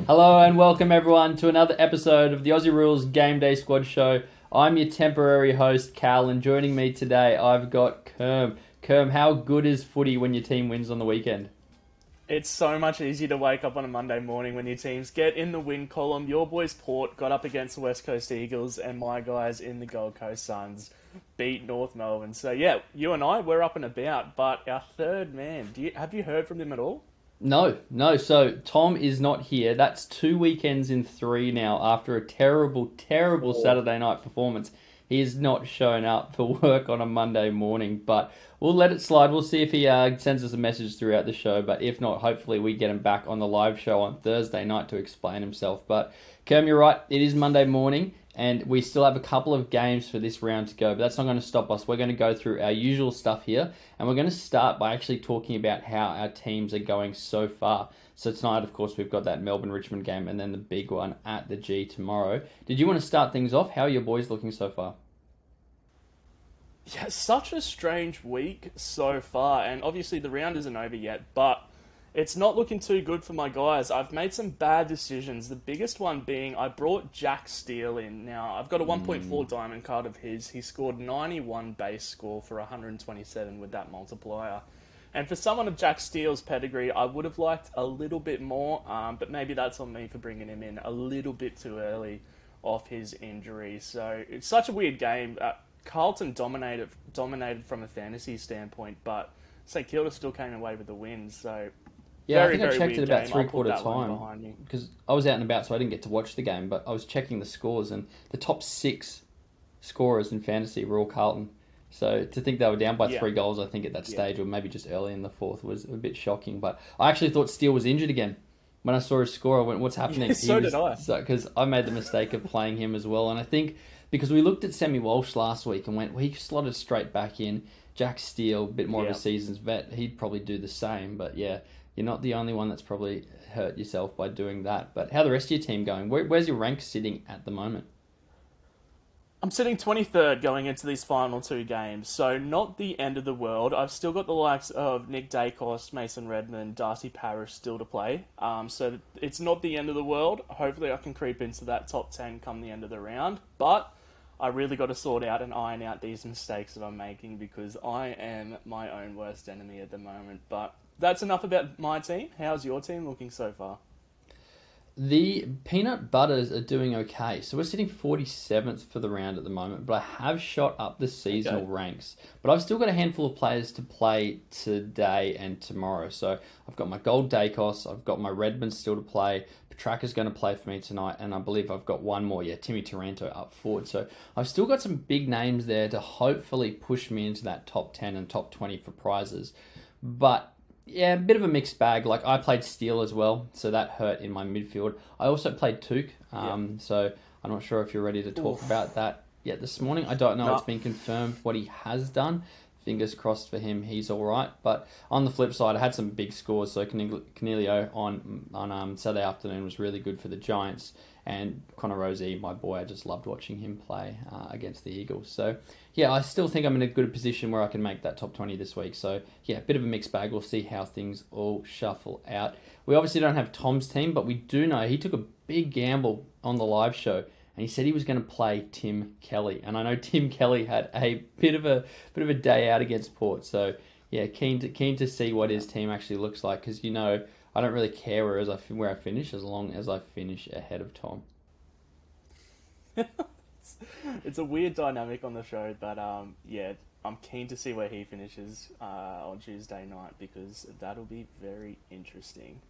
Hello and welcome everyone to another episode of the Aussie Rules GameDay Squad show. I'm your temporary host, Cal, and joining me today I've got Kerm. Kerm, how good is footy when your team wins on the weekend? It's so much easier to wake up on a Monday morning when your teams get in the win column. Your boys Port got up against the West Coast Eagles, and my guys in the Gold Coast Suns beat North Melbourne. So yeah, you and I, we're up and about, but our third man, have you heard from him at all? No. So Tom is not here. That's 2 weekends in 3 now after a terrible Saturday night performance. He is not showing up for work on a Monday morning, but we'll let it slide. We'll see if he sends us a message throughout the show, but if not, hopefully we get him back on the live show on Thursday night to explain himself. But Kerm, you're right. It is Monday morning, and we still have a couple of games for this round to go, but that's not going to stop us. We're going to go through our usual stuff here, and we're going to start by actually talking about how our teams are going so far. So tonight, of course, we've got that Melbourne-Richmond game, and then the big one at the G tomorrow. Did you want to start things off? How are your boys looking so far? Yeah, such a strange week so far, and obviously the round isn't over yet, but it's not looking too good for my guys. I've made some bad decisions, the biggest one being I brought Jack Steele in. Now, I've got a 1.4 diamond card of his. He scored 91 base score for 127 with that multiplier. And for someone of Jack Steele's pedigree, I would have liked a little bit more, but maybe that's on me for bringing him in a little bit too early off his injury. So it's such a weird game. Carlton dominated from a fantasy standpoint, but St Kilda still came away with the win. So yeah, I think I checked it about 3/4 time because I was out and about, so I didn't get to watch the game. But I was checking the scores, and the top 6 scorers in fantasy were all Carlton. So to think they were down by 3 goals, I think at that stage, or maybe just early in the fourth, was a bit shocking. But I actually thought Steele was injured again. When I saw his score, I went, "What's happening?" So did I. Because I made the mistake of playing him as well, and I think because we looked at Sammy Walsh last week and went, well, he slotted straight back in. Jack Steele, a bit more of a season's vet, he'd probably do the same. But yeah, you're not the only one that's probably hurt yourself by doing that. But how the rest of your team going? Where's your rank sitting at the moment? I'm sitting 23rd going into these final 2 games, so not the end of the world. I've still got the likes of Nick Dacos, Mason Redmond, Darcy Parish still to play, so it's not the end of the world. Hopefully I can creep into that top 10 come the end of the round, but I really got to sort out and iron out these mistakes that I'm making because I am my own worst enemy at the moment. But that's enough about my team. How's your team looking so far? The Peanut Butters are doing okay. So we're sitting 47th for the round at the moment, but I have shot up the seasonal ranks. But I've still got a handful of players to play today and tomorrow. So I've got my Gold Dacos, I've got my Redmond still to play, Petraka's going to play for me tonight, and I believe I've got one more, Timmy Taranto up forward. So I've still got some big names there to hopefully push me into that top 10 and top 20 for prizes. But yeah, a bit of a mixed bag. Like, I played Steele as well, so that hurt in my midfield. I also played Took, so I'm not sure if you're ready to talk about that yet this morning. I don't know. It's been confirmed what he has done. Fingers crossed for him, he's all right. But on the flip side, I had some big scores. So Cornelio on Saturday afternoon was really good for the Giants. And Connor Rosie, my boy, I just loved watching him play against the Eagles. So, yeah, I still think I'm in a good position where I can make that top 20 this week. So, yeah, a bit of a mixed bag. We'll see how things all shuffle out. We obviously don't have Tom's team, but we do know he took a big gamble on the live show. And he said he was going to play Tim Kelly. And I know Tim Kelly had a bit of a day out against Port. So, yeah, keen to see what his team actually looks like. Because, I don't really care where I finish as long as I finish ahead of Tom. It's a weird dynamic on the show, but yeah, I'm keen to see where he finishes on Tuesday night because that'll be very interesting.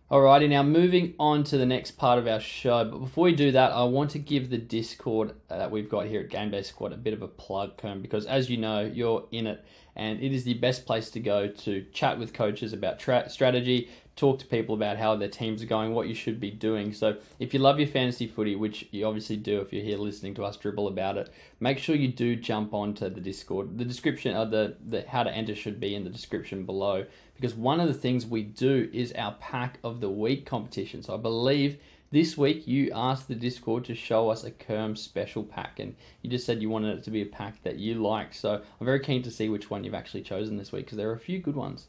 Alrighty, now moving on to the next part of our show. But before we do that, I want to give the Discord that we've got here at GameDay Squad a bit of a plug, Kerm, because as you know, you're in it, and it is the best place to go to chat with coaches about strategy, talk to people about how their teams are going, what you should be doing. So if you love your fantasy footy, which you obviously do if you're here listening to us dribble about it, make sure you do jump onto the Discord. The description of the how to enter should be in the description below, because one of the things we do is our pack of the week competition. So I believe this week you asked the Discord to show us a Kerm special pack, and you just said you wanted it to be a pack that you like. So I'm very keen to see which one you've actually chosen this week, because there are a few good ones.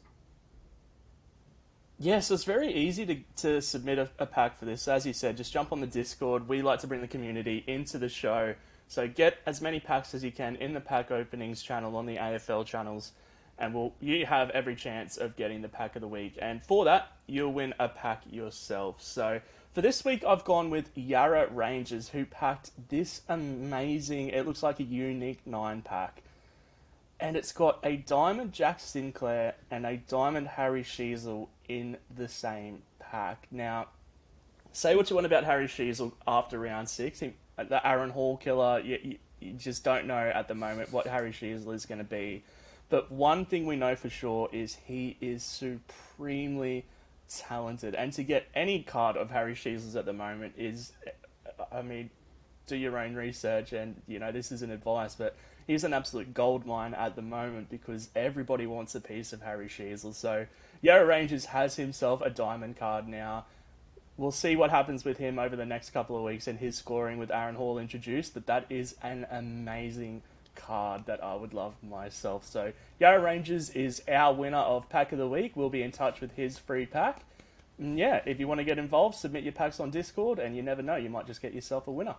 Yeah, so it's very easy to submit a pack for this. As you said, just jump on the Discord. We like to bring the community into the show. So get as many packs as you can in the pack openings channel on the AFL channels. And you have every chance of getting the pack of the week. And for that, you'll win a pack yourself. So for this week, I've gone with Yarra Rangers, who packed this amazing, it looks like a unique 9-pack. And it's got a Diamond Jack Sinclair and a Diamond Harry Sheezel in the same pack. Now, say what you want about Harry Sheezel after round 6. The Aaron Hall killer, you just don't know at the moment what Harry Sheezel is going to be. But one thing we know for sure is he is supremely talented. And to get any card of Harry Sheezel's at the moment is, I mean, do your own research. And, this isn't advice, but he's an absolute goldmine at the moment because everybody wants a piece of Harry Sheezel. So Yarra Rangers has himself a diamond card now. We'll see what happens with him over the next couple of weeks and his scoring with Aaron Hall introduced, but that is an amazing card that I would love myself. So Yarra Rangers is our winner of Pack of the Week. We'll be in touch with his free pack. And yeah, if you want to get involved, submit your packs on Discord, and you never know, you might just get yourself a winner.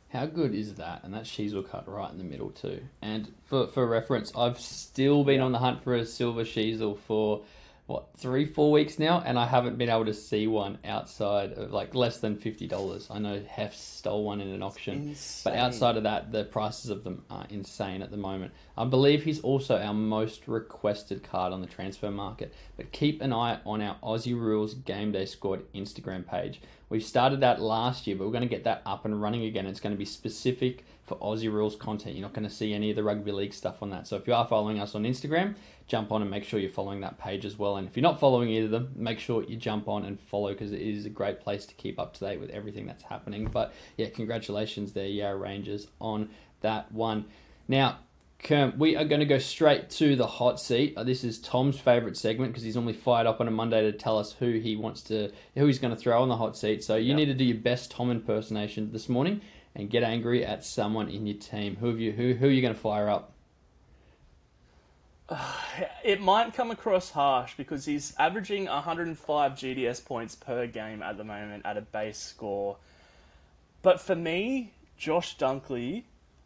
How good is that? And that Sheezel cut right in the middle too. And for reference, I've still been on the hunt for a silver Sheezel for 3-4 weeks now, and I haven't been able to see one outside of less than $50. I know Hef stole one in an auction, but outside of that, the prices of them are insane at the moment. I believe he's also our most requested card on the transfer market, but keep an eye on our Aussie Rules GameDay Squad Instagram page. We started that last year, but we're going to get that up and running again. It's going to be specific for Aussie Rules content. You're not going to see any of the rugby league stuff on that. So if you are following us on Instagram, jump on and make sure you're following that page as well. And if you're not following either of them, make sure you jump on and follow because it is a great place to keep up to date with everything that's happening. But yeah, congratulations there, Yarra Rangers, on that one. Now, Kerm, we are going to go straight to the hot seat. This is Tom's favourite segment because he's normally fired up on a Monday to tell us who he's going to throw on the hot seat. So you need to do your best Tom impersonation this morning and get angry at someone in your team. Who are you going to fire up? It might come across harsh because he's averaging 105 GDS points per game at the moment at a base score. But for me, Josh Dunkley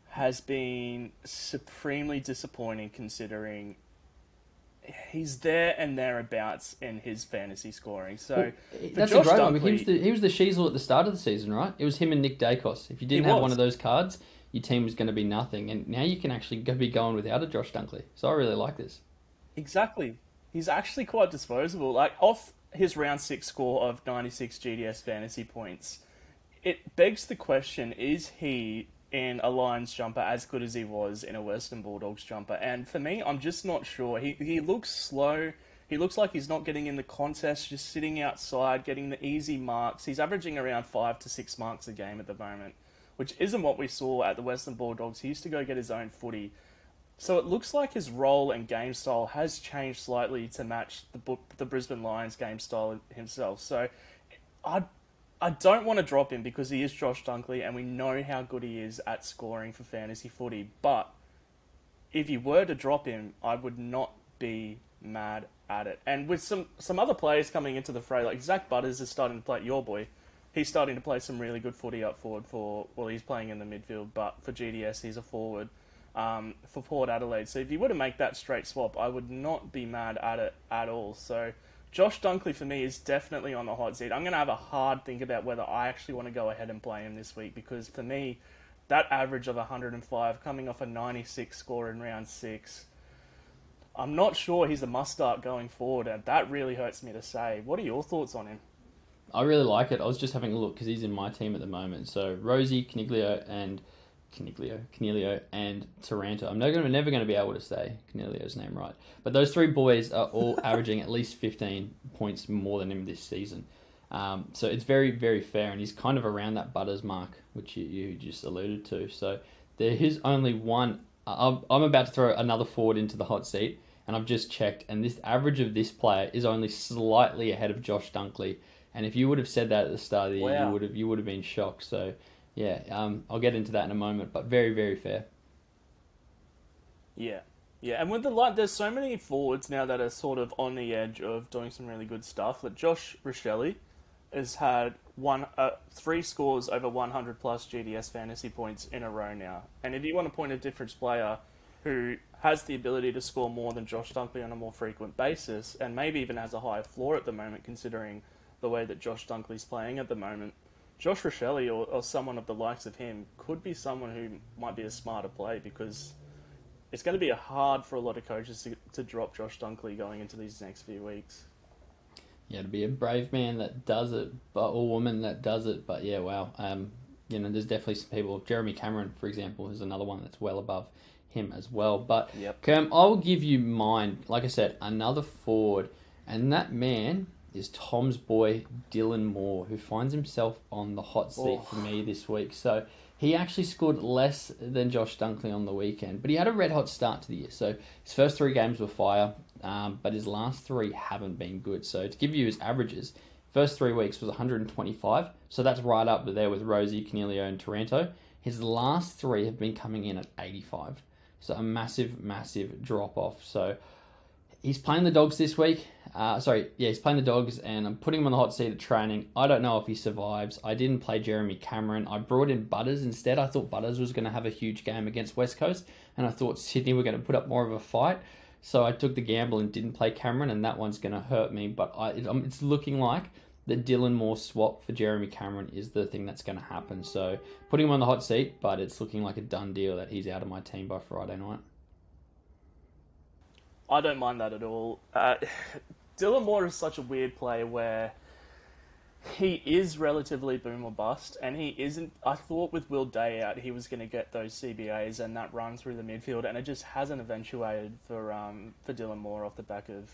has been supremely disappointing considering he's there and thereabouts in his fantasy scoring. So that's Josh a great Dunkley, one. He was the Sheezel at the start of the season, right? It was him and Nick Dacos. If you didn't have one of those cards, your team was going to be nothing. And now you can actually be going without a Josh Dunkley. So I really like this. Exactly. He's actually quite disposable. Off his round 6 score of 96 GDS fantasy points, it begs the question, is he in a Lions jumper as good as he was in a Western Bulldogs jumper? And for me, I'm just not sure. He looks slow. He looks like he's not getting in the contest, just sitting outside, getting the easy marks. He's averaging around 5 to 6 marks a game at the moment, which isn't what we saw at the Western Bulldogs. He used to go get his own footy. So it looks like his role and game style has changed slightly to match the Brisbane Lions game style himself. So I don't want to drop him because he is Josh Dunkley and we know how good he is at scoring for fantasy footy. But if you were to drop him, I would not be mad at it. And with some other players coming into the fray, like Zach Butters is starting to play, your boy, he's starting to play some really good footy up forward he's playing in the midfield, but for GDS, he's a forward for Port Adelaide. So if you were to make that straight swap, I would not be mad at it at all. So Josh Dunkley for me is definitely on the hot seat. I'm going to have a hard think about whether I actually want to go ahead and play him this week because for me, that average of 105 coming off a 96 score in round 6, I'm not sure he's a must-start going forward, and that really hurts me to say. What are your thoughts on him? I really like it. I was just having a look because he's in my team at the moment. So Rosie, Coniglio, and Taranto. I'm never going to be able to say Coniglio's name right. But those three boys are all averaging at least 15 points more than him this season. So it's very, very fair. And he's kind of around that Butters mark, which you just alluded to. So there is only one. I'm about to throw another forward into the hot seat. And I've just checked. And this average of this player is only slightly ahead of Josh Dunkley. And if you would have said that at the start of the year, you would have been shocked. So, yeah, I'll get into that in a moment. But very, very fair. Yeah, Yeah, and with there's so many forwards now that are sort of on the edge of doing some really good stuff. Like Josh Rochelle has had 3 scores over 100 plus GDS fantasy points in a row now. And if you want to point a difference player who has the ability to score more than Josh Dunkley on a more frequent basis, and maybe even has a higher floor at the moment, considering the way that Josh Dunkley's playing at the moment, Josh Rochelle or someone of the likes of him could be someone who might be a smarter play, because it's going to be hard for a lot of coaches to drop Josh Dunkley going into these next few weeks. Yeah, to be a brave man that does it, or woman that does it. But yeah, wow. There's definitely some people. Jeremy Cameron, for example, is another one that's well above him as well. But yep. Kerm, I will give you mine. Like I said, another forward, and that man is Tom's boy Dylan Moore, who finds himself on the hot seat for me this week. So he actually scored less than Josh Dunkley on the weekend, but he had a red-hot start to the year. So his first 3 games were fire, but his last 3 haven't been good. So to give you his averages, first 3 weeks was 125, so that's right up there with Rosie, Canelio, and Taranto. His last 3 have been coming in at 85, so a massive, massive drop-off. So he's playing the Dogs this week. He's playing the Dogs, and I'm putting him on the hot seat at training. I don't know if he survives. I didn't play Jeremy Cameron. I brought in Butters instead. I thought Butters was going to have a huge game against West Coast, and I thought Sydney were going to put up more of a fight. So I took the gamble and didn't play Cameron, and that one's going to hurt me. But it's looking like the Dylan Moore swap for Jeremy Cameron is the thing that's going to happen. So putting him on the hot seat, but it's looking like a done deal that he's out of my team by Friday night. I don't mind that at all. Dylan Moore is such a weird play where he is relatively boom or bust, and he isn't. I thought with Will Day out, he was going to get those CBAs and that run through the midfield, and it just hasn't eventuated for Dylan Moore off the back of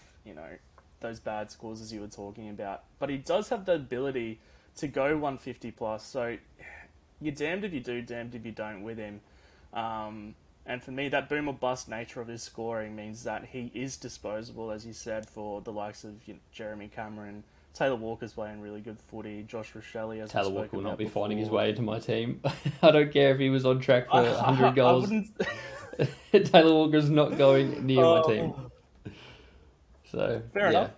those bad scores as you were talking about. But he does have the ability to go 150 plus, so you're damned if you do, damned if you don't with him. And for me, that boom or bust nature of his scoring means that he is disposable, as you said, for the likes of Jeremy Cameron. Taylor Walker's playing really good footy. Josh Rochelle, as Taylor Walker will not be finding his way into my team. I don't care if he was on track for 100 goals. Taylor Walker's not going near my team. So fair enough.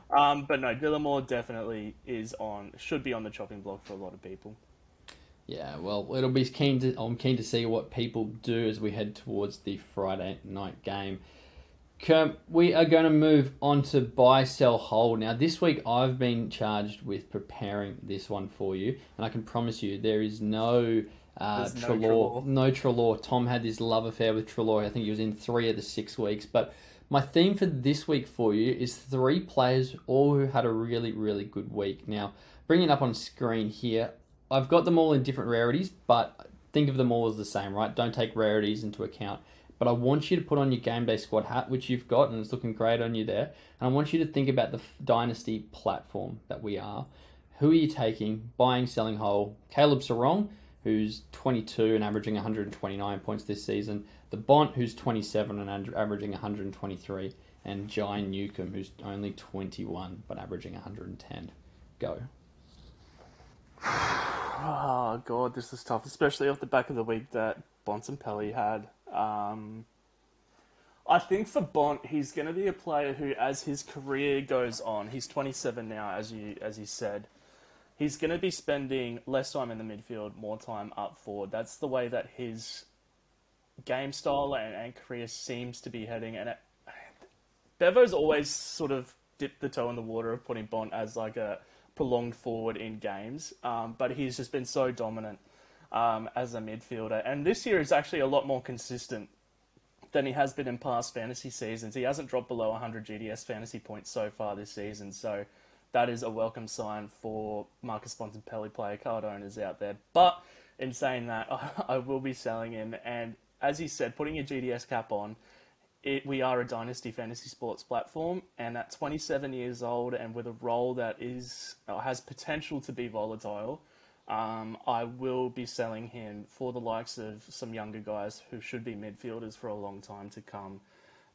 But no, Dylan Moore definitely should be on the chopping block for a lot of people. Yeah, well, I'm keen to see what people do as we head towards the Friday night game. We are going to move on to buy, sell, hold. Now, this week I've been charged with preparing this one for you, and I can promise you there is no Treloar. No Treloar. Tom had this love affair with Treloar. I think he was in 3 of the 6 weeks. But my theme for this week for you is 3 players, all who had a really, really good week. Now, bringing it up on screen here, I've got them all in different rarities, but think of them all as the same, right? Don't take rarities into account. But I want you to put on your Game Day Squad hat, which you've got, and it's looking great on you there. And I want you to think about the Dynasty platform that we are. Who are you taking? Buying, selling, whole. Caleb Sarong, who's 22 and averaging 129 points this season. The Bont, who's 27 and averaging 123. And Jai Newcomb, who's only 21 but averaging 110. Go. Oh, God, this is tough, especially off the back of the week that Bontempelli had. I think for Bont, he's going to be a player who, as his career goes on, he's 27 now, as you said, he's going to be spending less time in the midfield, more time up forward. That's the way that his game style and career seems to be heading. And Bevo's always sort of dipped the toe in the water of putting Bont as like a prolonged forward in games, but he's just been so dominant as a midfielder. And this year is actually a lot more consistent than he has been in past fantasy seasons. He hasn't dropped below 100 GDS fantasy points so far this season, so that is a welcome sign for Marcus Bontempelli player card owners out there. But in saying that, I will be selling him, and as he said, putting your GDS cap on, we are a Dynasty Fantasy Sports platform, and at 27 years old and with a role that has potential to be volatile, I will be selling him for the likes of some younger guys who should be midfielders for a long time to come.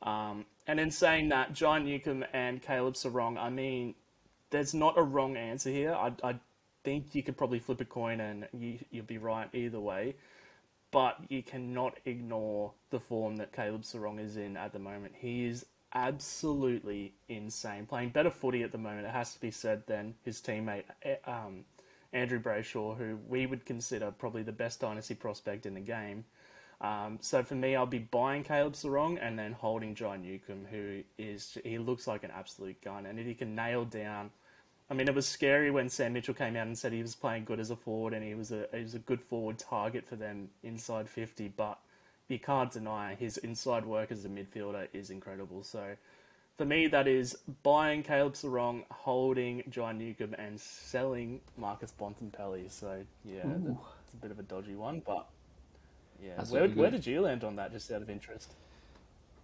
And in saying that, Jai Newcomb and Caleb Sarong, I mean, there's not a wrong answer here. I think you could probably flip a coin and you'll be right either way. but you cannot ignore the form that Caleb Sarong is in at the moment. He is absolutely insane. Playing better footy at the moment, it has to be said, than his teammate Andrew Brayshaw, who we would consider probably the best dynasty prospect in the game. So for me, I'll be buying Caleb Sarong and then holding John Newcomb, he looks like an absolute gun. And if he can nail down, I mean, it was scary when Sam Mitchell came out and said he was playing good as a forward and he was a good forward target for them inside 50, but you can't deny his inside work as a midfielder is incredible. So for me, that is buying Caleb Sarong, holding John Newcomb, and selling Marcus Bontempelli. So yeah, it's a bit of a dodgy one, but yeah. Where did you land on that, just out of interest?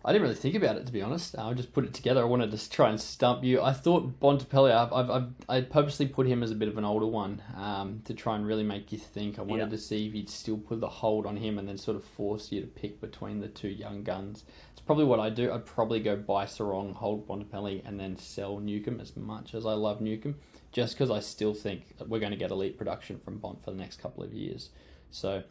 I didn't really think about it, to be honest. I just put it together. I wanted to try and stump you. I thought Bontempelli, I purposely put him as a bit of an older one to try and really make you think. I wanted to see if you'd still put the hold on him and then sort of force you to pick between the two young guns. It's probably what I do. I'd probably go buy Sarong, hold Bontempelli, and then sell Newcomb, as much as I love Newcomb, just because I still think we're going to get elite production from Bont for the next couple of years. So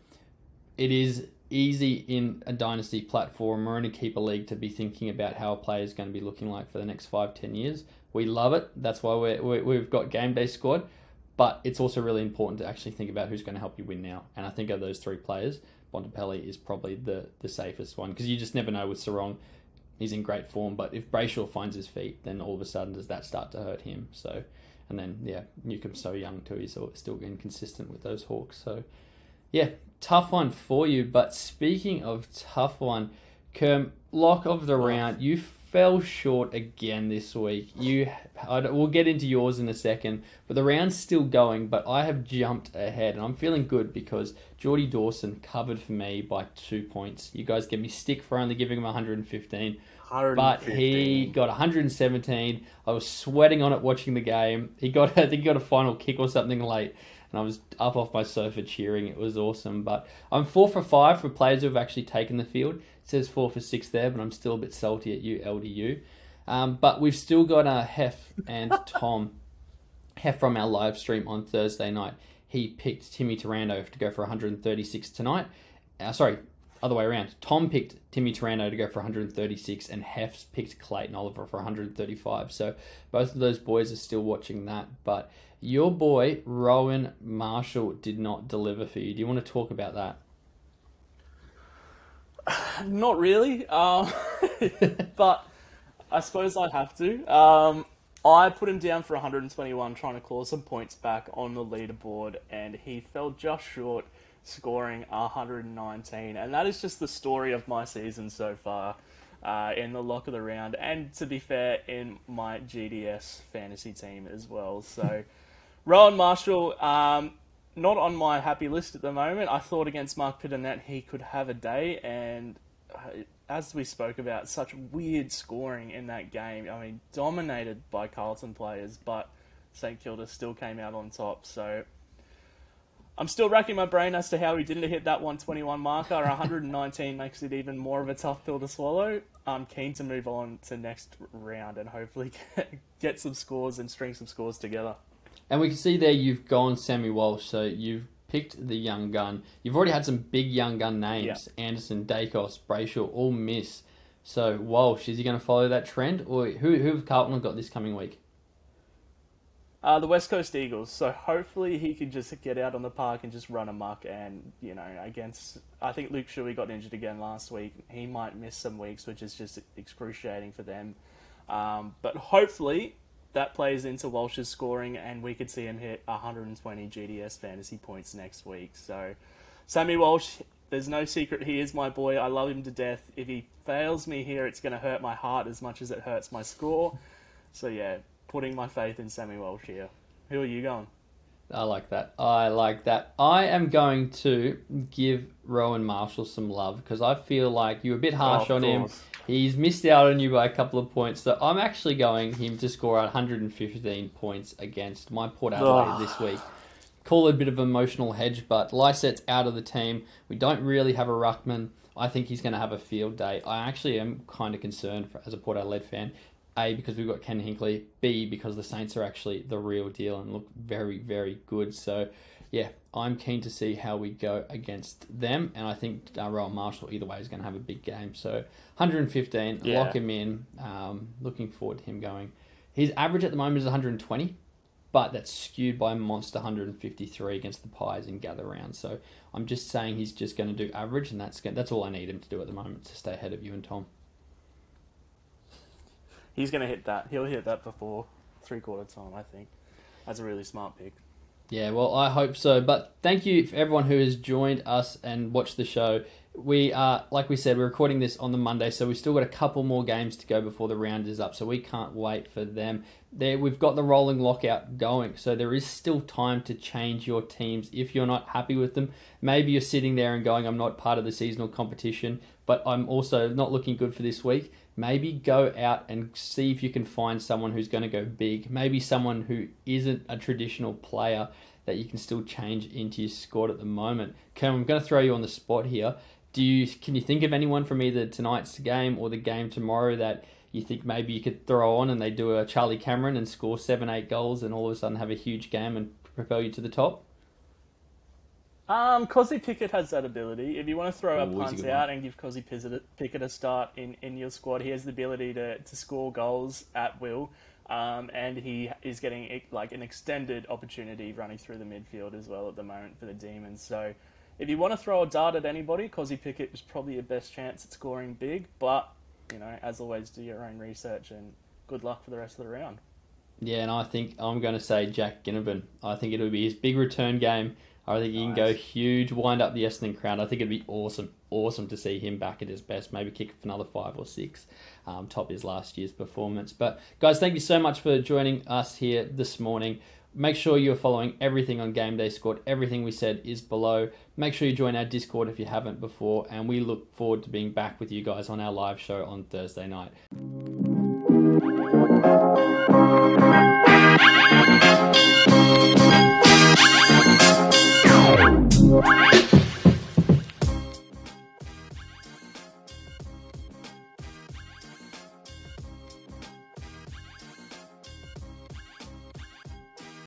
it is easy in a dynasty platform or in a keeper league to be thinking about how a player is going to be looking like for the next 5-10 years. We love it. That's why we've got Game Day Squad. But it's also really important to actually think about who's going to help you win now. And I think of those three players, Bontempelli is probably the safest one, because you just never know with Sarong. He's in great form, but if Brayshaw finds his feet, then all of a sudden does that start to hurt him? So, and then Newcomb's so young too. He's still inconsistent with those Hawks. So yeah, tough one for you. But speaking of tough one, Kerm, lock of the round, you fell short again this week. We'll get into yours in a second, but the round's still going, but I have jumped ahead, and I'm feeling good because Geordie Dawson covered for me by 2 points. You guys gave me stick for only giving him 115. But he got 117. I was sweating on it watching the game. I think he got a final kick or something late, and I was up off my sofa cheering. It was awesome. But I'm 4 for 5 for players who have actually taken the field. It says 4 for 6 there, but I'm still a bit salty at you, LDU. But we've still got Hef and Tom. Hef from our live stream on Thursday night. He picked Timmy Taranto to go for 136 tonight. Other way around. Tom picked Timmy Taranto to go for 136, and Hef's picked Clayton Oliver for 135. So both of those boys are still watching that. But your boy, Rowan Marshall, did not deliver for you. Do you want to talk about that? Not really, but I suppose I have to. I put him down for 121, trying to claw some points back on the leaderboard, and he fell just short, scoring 119. And that is just the story of my season so far in the lock of the round, and to be fair, in my GDS fantasy team as well. So Rowan Marshall, not on my happy list at the moment. I thought against Mark Pitternet he could have a day, and as we spoke about, such weird scoring in that game. I mean, dominated by Carlton players, but St Kilda still came out on top. So I'm still racking my brain as to how he didn't hit that 121 marker. 119 makes it even more of a tough pill to swallow. I'm keen to move on to next round and hopefully get some scores and string some scores together. And we can see there you've gone Sammy Walsh, so you've picked the young gun. You've already had some big young gun names. Yeah. Anderson, Dacos, Brayshaw, all miss. So Walsh, is he going to follow that trend? Or who have Carlton got this coming week? The West Coast Eagles. So hopefully he can just get out on the park and just run amok. And, against... I think Luke Shuey got injured again last week. He might miss some weeks, which is just excruciating for them. But hopefully that plays into Walsh's scoring, and we could see him hit 120 GDS fantasy points next week. So, Sammy Walsh, there's no secret he is my boy. I love him to death. If he fails me here, it's going to hurt my heart as much as it hurts my score. So, yeah, putting my faith in Sammy Walsh here. Who are you going? I like that. I am going to give Rowan Marshall some love because I feel like you were a bit harsh on him. He's missed out on you by a couple of points. So I'm actually going him to score 115 points against my Port Adelaide this week. Call it a bit of an emotional hedge, but Lysette's out of the team. We don't really have a ruckman. I think he's going to have a field day. I actually am kind of concerned as a Port Adelaide fan. A, because we've got Ken Hinkley. B, because the Saints are actually the real deal and look very, very good. So yeah, I'm keen to see how we go against them, and I think Rowan Marshall either way is going to have a big game. So 115, lock him in. Looking forward to him going. His average at the moment is 120, but that's skewed by a monster 153 against the Pies in gather rounds. So I'm just saying he's just going to do average, and that's all I need him to do at the moment to stay ahead of you and Tom. He's going to hit that. He'll hit that before 3/4 time, I think. That's a really smart pick. Yeah, well, I hope so. But thank you for everyone who has joined us and watched the show. We are, like we said, we're recording this on the Monday, so we've still got a couple more games to go before the round is up, so we can't wait for them. We've got the rolling lockout going, so there is still time to change your teams if you're not happy with them. Maybe you're sitting there and going, I'm not part of the seasonal competition, but I'm also not looking good for this week. Maybe go out and see if you can find someone who's going to go big. Maybe someone who isn't a traditional player that you can still change into your squad at the moment. Cam, I'm going to throw you on the spot here. Can you think of anyone from either tonight's game or the game tomorrow that you think maybe you could throw on and they do a Charlie Cameron and score 7-8 goals and all of a sudden have a huge game and propel you to the top? Cozzy Pickett has that ability. If you want to throw a punt out and give Cozzy Pickett a start in your squad, he has the ability to score goals at will, and he is getting like an extended opportunity running through the midfield as well at the moment for the Demons. So if you want to throw a dart at anybody, Cozzy Pickett is probably your best chance at scoring big, but, as always, do your own research and good luck for the rest of the round. Yeah, and I think I'm going to say Jack Ginnivan. I think it'll be his big return game. I think he can go huge, wind up the Essendon crown. I think it'd be awesome to see him back at his best, maybe kick for another 5 or 6, top his last year's performance. But guys, thank you so much for joining us here this morning. Make sure you're following everything on GameDay Squad. Everything we said is below. Make sure you join our Discord if you haven't before, and we look forward to being back with you guys on our live show on Thursday night.